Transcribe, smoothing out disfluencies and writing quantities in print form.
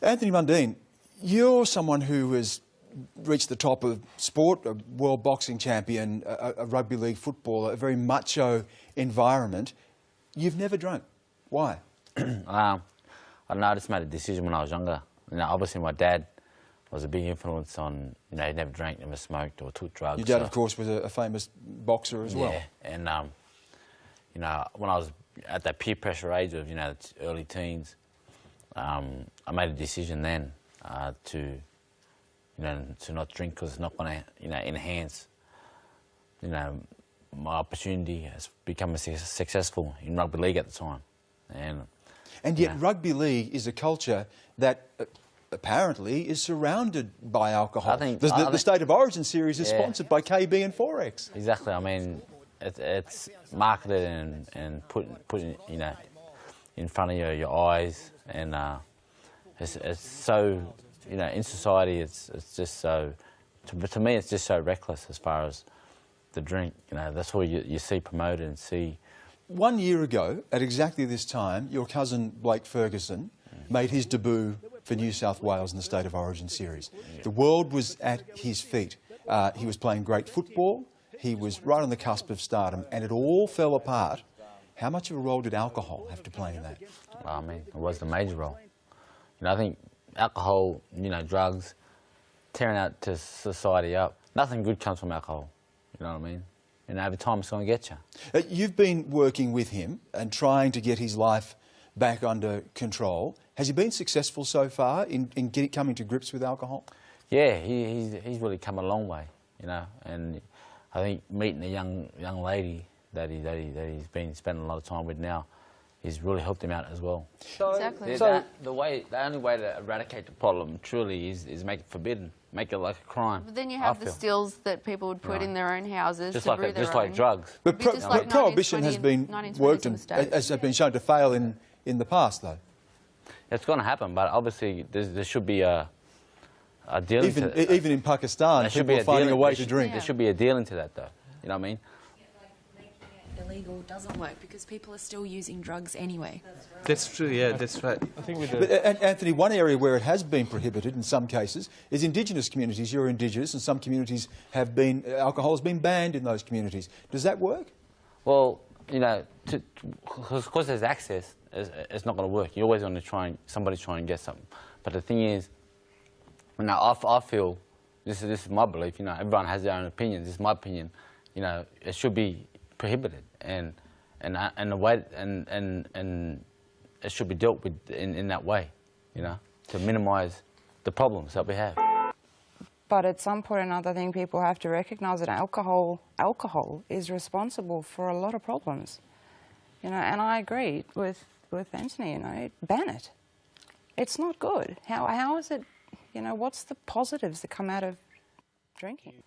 Anthony Mundine, you're someone who has reached the top of sport, a world boxing champion, a rugby league footballer, a very macho environment. You've never drunk. Why? I don't know, I just made a decision when I was younger. Obviously my dad was a big influence on, he never drank, never smoked or took drugs. Your dad, of course, was a famous boxer as well. Yeah, and, when I was at that peer pressure age of, early teens, I made a decision then to not drink because it's not going to, enhance, my opportunity as becoming successful in rugby league at the time. And yet rugby league is a culture that apparently is surrounded by alcohol. The State of Origin series is sponsored by KB and Forex. Exactly. I mean, it's marketed and put in front of your eyes, and it's so, in society it's just so, to me it's just so reckless as far as the drink. That's all you see promoted and see. 1 year ago, at exactly this time, your cousin Blake Ferguson made his debut for New South Wales in the State of Origin series. The world was at his feet. He was playing great football. He was right on the cusp of stardom, and it all fell apart. How much of a role did alcohol have to play in that? I mean, it was the major role. I think alcohol, drugs, tearing out to society up. Nothing good comes from alcohol. You know what I mean? Over time, it's going to get you. You've been working with him and trying to get his life back under control. Has he been successful so far in coming to grips with alcohol? Yeah, he's really come a long way, and I think meeting a young lady that he's been spending a lot of time with now, he's really helped him out as well. Exactly. The only way to eradicate the problem truly is make it forbidden, make it like a crime. But then you have the stills that people would put in their own houses just to like brew their own. like drugs. But prohibition has been worked and has been shown to fail in the past, though. It's going to happen, but obviously there should be a deal. Even in Pakistan, people are finding a way to drink. There should be a deal into that, though. You know what I mean? Illegal doesn't work because people are still using drugs anyway. That's true, yeah, that's right. I think with Anthony, one area where it has been prohibited in some cases is Indigenous communities. You're Indigenous, and some communities have been, alcohol has been banned in those communities. Does that work? Well, because there's access, it's not going to work. You're always going to somebody's trying to get something. But the thing is, I feel, this is my belief, everyone has their own opinions, this is my opinion, it should be prohibited, and it should be dealt with in that way, to minimise the problems that we have. But at some point or another, I think people have to recognise that alcohol is responsible for a lot of problems, and I agree with Anthony. Ban it. It's not good. How is it? What's the positives that come out of drinking?